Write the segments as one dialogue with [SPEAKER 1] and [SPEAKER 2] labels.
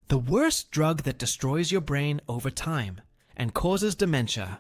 [SPEAKER 1] the worst drug that destroys your brain over time and causes dementia.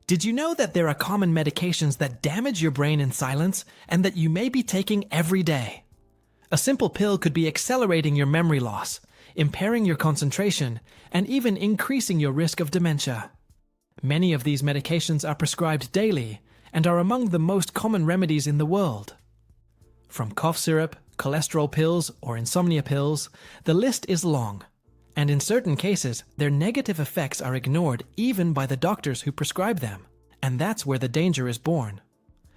[SPEAKER 1] Did you know that there are common medications that damage your brain in silence and that you may be taking every day? A simple pill could be accelerating your memory loss, impairing your concentration, and even increasing your risk of dementia. Many of these medications are prescribed daily and are among the most common remedies in the world. From cough syrup, cholesterol pills, or insomnia pills, the list is long. And in certain cases, their negative effects are ignored even by the doctors who prescribe them. And that's where the danger is born.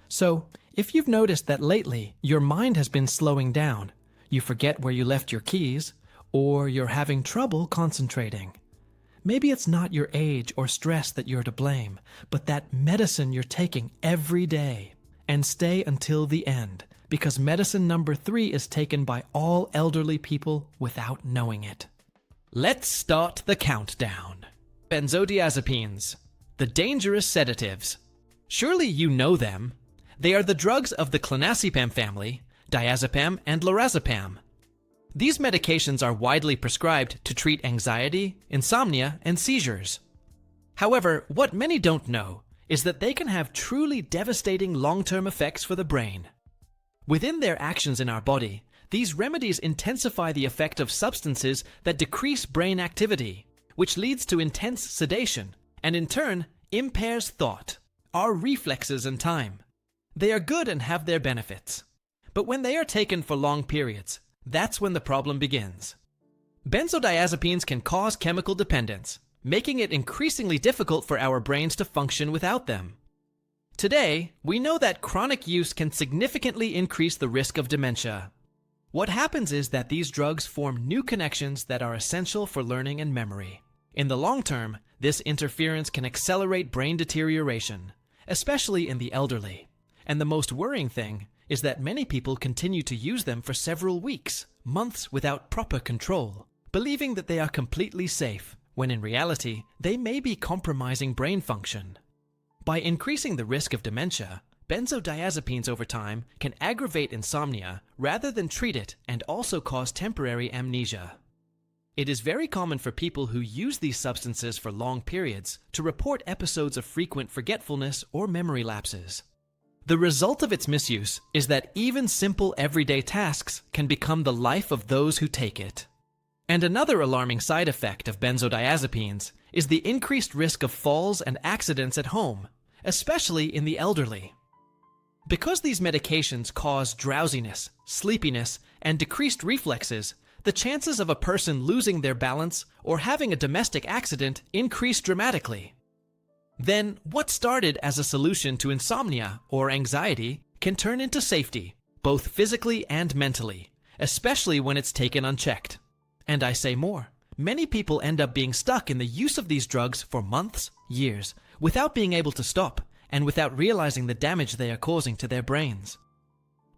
[SPEAKER 1] So, if you've noticed that lately your mind has been slowing down, you forget where you left your keys, or you're having trouble concentrating, maybe it's not your age or stress that you're to blame, but that medicine you're taking every day. And stay until the end, because medicine number 3 is taken by all elderly people without knowing it. Let's start the countdown. Benzodiazepines, the dangerous sedatives. Surely you know them. They are the drugs of the clonazepam family, diazepam and lorazepam. These medications are widely prescribed to treat anxiety, insomnia, and seizures. However, what many don't know is that they can have truly devastating long-term effects for the brain. Within their actions in our body, these remedies intensify the effect of substances that decrease brain activity, which leads to intense sedation, and in turn, impairs thought, our reflexes and time. They are good and have their benefits. But when they are taken for long periods, that's when the problem begins. Benzodiazepines can cause chemical dependence, making it increasingly difficult for our brains to function without them. Today, we know that chronic use can significantly increase the risk of dementia. What happens is that these drugs form new connections that are essential for learning and memory. In the long term, this interference can accelerate brain deterioration, especially in the elderly. And the most worrying thing is that many people continue to use them for several weeks, months without proper control, believing that they are completely safe, when in reality, they may be compromising brain function. By increasing the risk of dementia, benzodiazepines over time can aggravate insomnia rather than treat it and also cause temporary amnesia. It is very common for people who use these substances for long periods to report episodes of frequent forgetfulness or memory lapses. The result of its misuse is that even simple everyday tasks can become the life of those who take it. And another alarming side effect of benzodiazepines is the increased risk of falls and accidents at home, especially in the elderly. Because these medications cause drowsiness, sleepiness, and decreased reflexes, the chances of a person losing their balance or having a domestic accident increase dramatically. Then, what started as a solution to insomnia or anxiety can turn into safety, both physically and mentally, especially when it's taken unchecked. And I say more. Many people end up being stuck in the use of these drugs for months, years, without being able to stop, and without realizing the damage they are causing to their brains.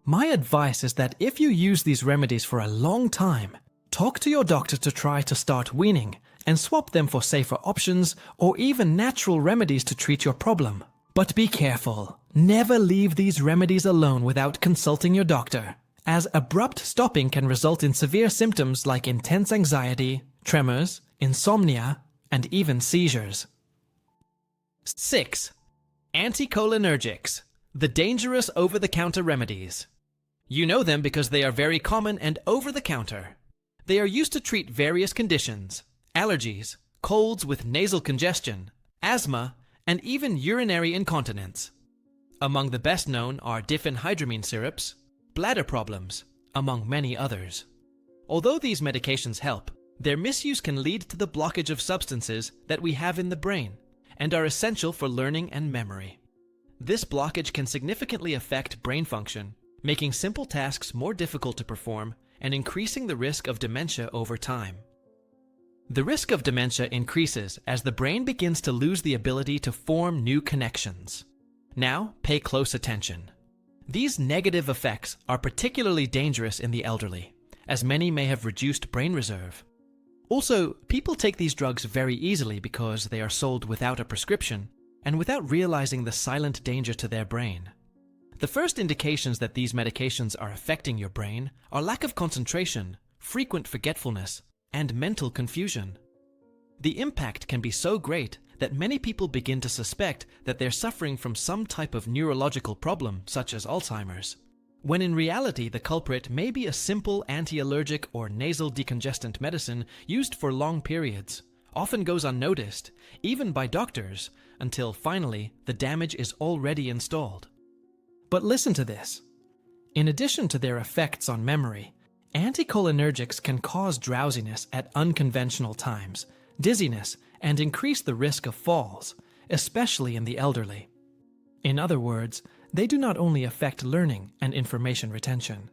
[SPEAKER 1] My advice is that if you use these remedies for a long time, talk to your doctor to try to start weaning, and swap them for safer options or even natural remedies to treat your problem. But be careful. Never leave these remedies alone without consulting your doctor, as abrupt stopping can result in severe symptoms like intense anxiety, tremors, insomnia, and even seizures. 6. Anticholinergics, the dangerous over-the-counter remedies. You know them because they are very common and over-the-counter. They are used to treat various conditions, allergies, colds with nasal congestion, asthma, and even urinary incontinence. Among the best known are diphenhydramine syrups, bladder problems, among many others. Although these medications help, their misuse can lead to the blockage of substances that we have in the brain and are essential for learning and memory. This blockage can significantly affect brain function, making simple tasks more difficult to perform and increasing the risk of dementia over time. The risk of dementia increases as the brain begins to lose the ability to form new connections. Now, pay close attention. These negative effects are particularly dangerous in the elderly, as many may have reduced brain reserve. Also, people take these drugs very easily because they are sold without a prescription and without realizing the silent danger to their brain. The first indications that these medications are affecting your brain are lack of concentration, frequent forgetfulness, and mental confusion. The impact can be so great that many people begin to suspect that they're suffering from some type of neurological problem, such as Alzheimer's, when in reality the culprit may be a simple anti-allergic or nasal decongestant medicine used for long periods, often goes unnoticed, even by doctors, until finally the damage is already installed. But listen to this. In addition to their effects on memory, anticholinergics can cause drowsiness at unconventional times, dizziness, and increase the risk of falls, especially in the elderly. In other words, they do not only affect learning and information retention.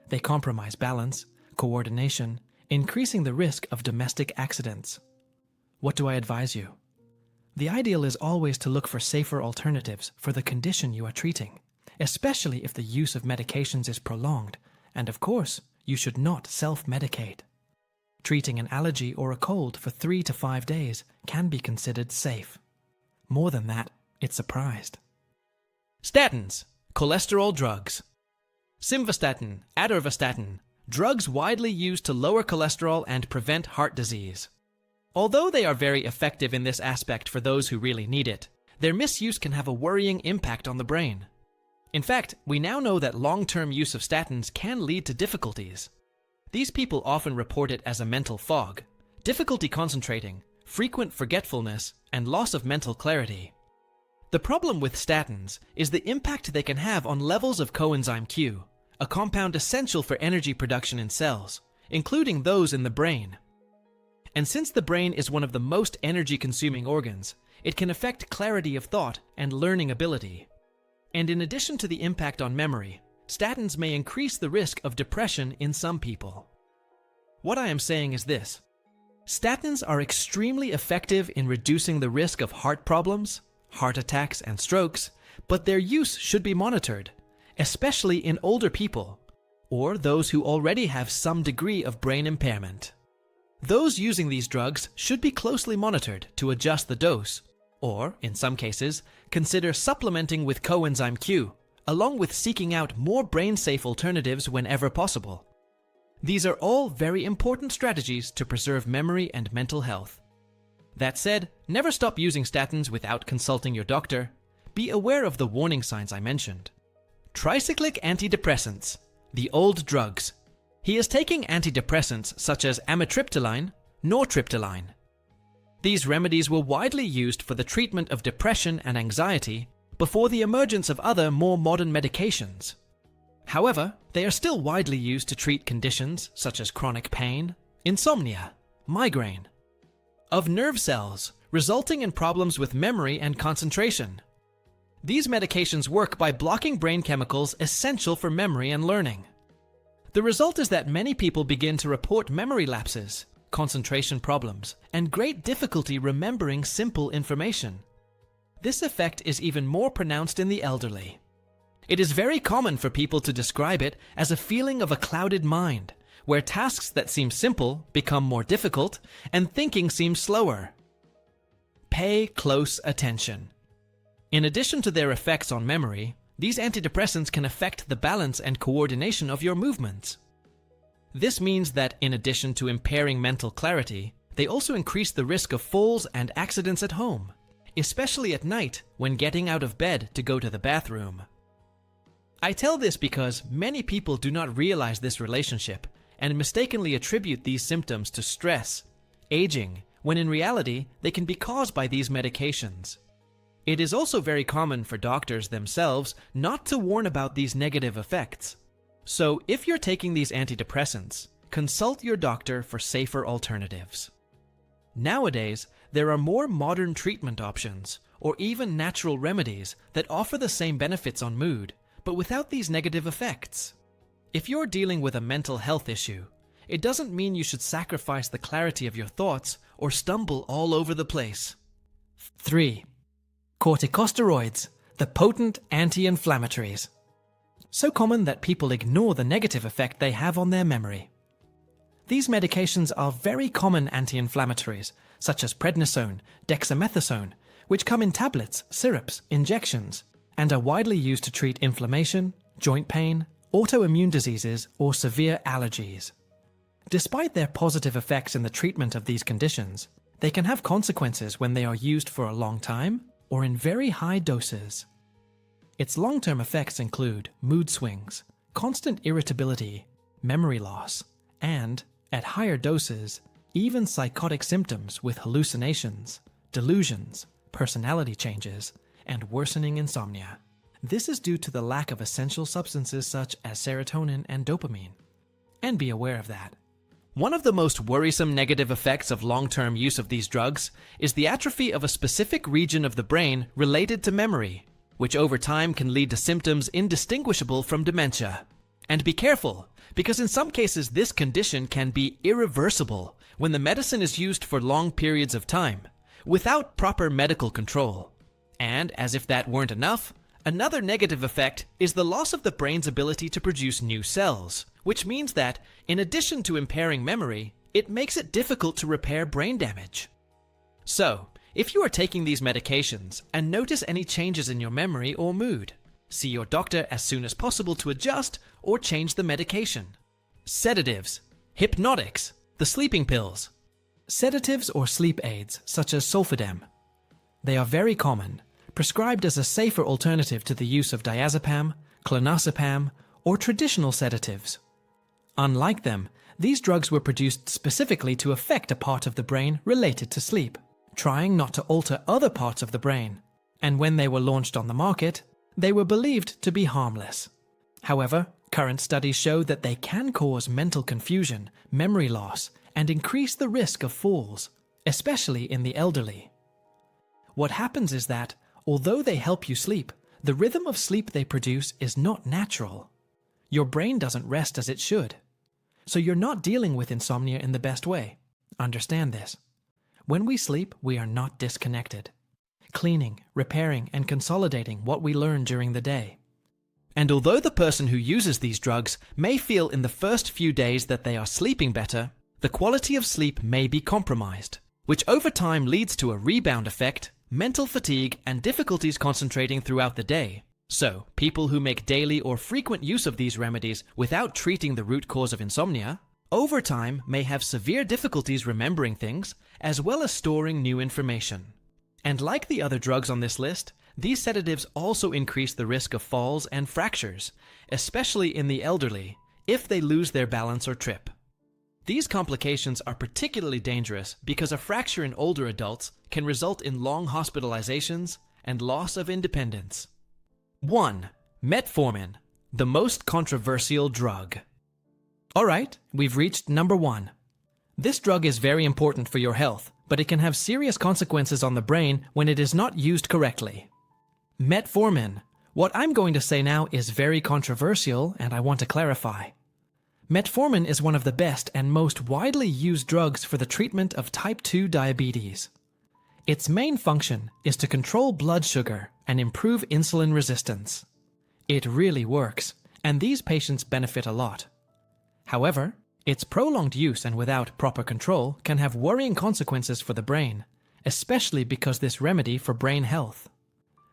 [SPEAKER 1] They compromise balance, coordination, increasing the risk of domestic accidents. What do I advise you? The ideal is always to look for safer alternatives for the condition you are treating, especially if the use of medications is prolonged, and of course, you should not self-medicate. Treating an allergy or a cold for 3 to 5 days can be considered safe. More than that, it's surprised. Statins, cholesterol drugs. Simvastatin, atorvastatin, drugs widely used to lower cholesterol and prevent heart disease. Although they are very effective in this aspect for those who really need it, their misuse can have a worrying impact on the brain. In fact, we now know that long-term use of statins can lead to difficulties. These people often report it as a mental fog, difficulty concentrating, frequent forgetfulness, and loss of mental clarity. The problem with statins is the impact they can have on levels of coenzyme Q, a compound essential for energy production in cells, including those in the brain. And since the brain is one of the most energy-consuming organs, it can affect clarity of thought and learning ability. And in addition to the impact on memory, statins may increase the risk of depression in some people. What I am saying is this: statins are extremely effective in reducing the risk of heart problems, heart attacks, and strokes, but their use should be monitored, especially in older people, or those who already have some degree of brain impairment. Those using these drugs should be closely monitored to adjust the dose, or, in some cases, consider supplementing with coenzyme Q, along with seeking out more brain-safe alternatives whenever possible. These are all very important strategies to preserve memory and mental health. That said, never stop using statins without consulting your doctor. Be aware of the warning signs I mentioned. Tricyclic antidepressants, the old drugs. He is taking antidepressants such as amitriptyline, nortriptyline. These remedies were widely used for the treatment of depression and anxiety before the emergence of other more modern medications. However, they are still widely used to treat conditions such as chronic pain, insomnia, migraine, of nerve cells, resulting in problems with memory and concentration. These medications work by blocking brain chemicals essential for memory and learning. The result is that many people begin to report memory lapses, concentration problems, and great difficulty remembering simple information. This effect is even more pronounced in the elderly. It is very common for people to describe it as a feeling of a clouded mind, where tasks that seem simple become more difficult and thinking seems slower. Pay close attention. In addition to their effects on memory, these antidepressants can affect the balance and coordination of your movements. This means that in addition to impairing mental clarity, they also increase the risk of falls and accidents at home, especially at night when getting out of bed to go to the bathroom. I tell this because many people do not realize this relationship and mistakenly attribute these symptoms to stress, aging, when in reality they can be caused by these medications. It is also very common for doctors themselves not to warn about these negative effects. So if you're taking these antidepressants, consult your doctor for safer alternatives. Nowadays, there are more modern treatment options, or even natural remedies that offer the same benefits on mood, but without these negative effects. If you're dealing with a mental health issue, it doesn't mean you should sacrifice the clarity of your thoughts or stumble all over the place. 3. Corticosteroids, the potent anti-inflammatories. So common that people ignore the negative effect they have on their memory. These medications are very common anti-inflammatories, such as prednisone, dexamethasone, which come in tablets, syrups, injections, and are widely used to treat inflammation, joint pain, autoimmune diseases, or severe allergies. Despite their positive effects in the treatment of these conditions, they can have consequences when they are used for a long time or in very high doses. Its long-term effects include mood swings, constant irritability, memory loss, and, at higher doses, even psychotic symptoms with hallucinations, delusions, personality changes, and worsening insomnia. This is due to the lack of essential substances such as serotonin and dopamine. And be aware of that. One of the most worrisome negative effects of long-term use of these drugs is the atrophy of a specific region of the brain related to memory, which over time can lead to symptoms indistinguishable from dementia. And be careful, because in some cases this condition can be irreversible when the medicine is used for long periods of time, without proper medical control. And, as if that weren't enough, another negative effect is the loss of the brain's ability to produce new cells, which means that, in addition to impairing memory, it makes it difficult to repair brain damage. So, if you are taking these medications and notice any changes in your memory or mood, see your doctor as soon as possible to adjust or change the medication. Sedatives, hypnotics, the sleeping pills. Sedatives or sleep aids, such as Solfidem. They are very common, prescribed as a safer alternative to the use of diazepam, clonazepam, or traditional sedatives. Unlike them, these drugs were produced specifically to affect a part of the brain related to sleep, trying not to alter other parts of the brain, and when they were launched on the market, they were believed to be harmless. However, current studies show that they can cause mental confusion, memory loss, and increase the risk of falls, especially in the elderly. What happens is that, although they help you sleep, the rhythm of sleep they produce is not natural. Your brain doesn't rest as it should. So you're not dealing with insomnia in the best way. Understand this. When we sleep, we are not disconnected, cleaning, repairing, and consolidating what we learn during the day. And although the person who uses these drugs may feel in the first few days that they are sleeping better, the quality of sleep may be compromised, which over time leads to a rebound effect, mental fatigue, and difficulties concentrating throughout the day. So, people who make daily or frequent use of these remedies without treating the root cause of insomnia, over time may have severe difficulties remembering things, as well as storing new information. And like the other drugs on this list, these sedatives also increase the risk of falls and fractures, especially in the elderly, if they lose their balance or trip. These complications are particularly dangerous because a fracture in older adults can result in long hospitalizations and loss of independence. 1. Metformin, the most controversial drug. Alright, we've reached number 1. This drug is very important for your health, but it can have serious consequences on the brain when it is not used correctly. Metformin. What I'm going to say now is very controversial, and I want to clarify. Metformin is one of the best and most widely used drugs for the treatment of type 2 diabetes. Its main function is to control blood sugar and improve insulin resistance. It really works, and these patients benefit a lot. However, its prolonged use and without proper control can have worrying consequences for the brain, especially because this remedy for brain health.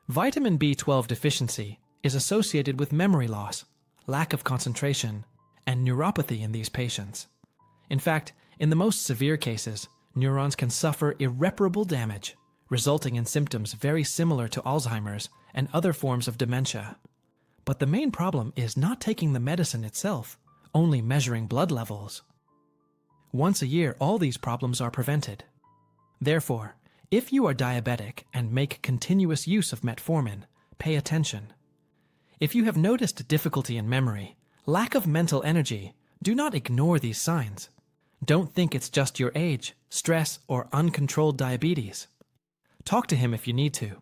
[SPEAKER 1] Vitamin B12 deficiency is associated with memory loss, lack of concentration, and neuropathy in these patients. In fact, in the most severe cases, neurons can suffer irreparable damage, resulting in symptoms very similar to Alzheimer's and other forms of dementia. But the main problem is not taking the medicine itself, only measuring blood levels. Once a year, all these problems are prevented. Therefore, if you are diabetic and make continuous use of metformin, pay attention. If you have noticed difficulty in memory, lack of mental energy, do not ignore these signs. Don't think it's just your age, stress, or uncontrolled diabetes. Talk to him if you need to.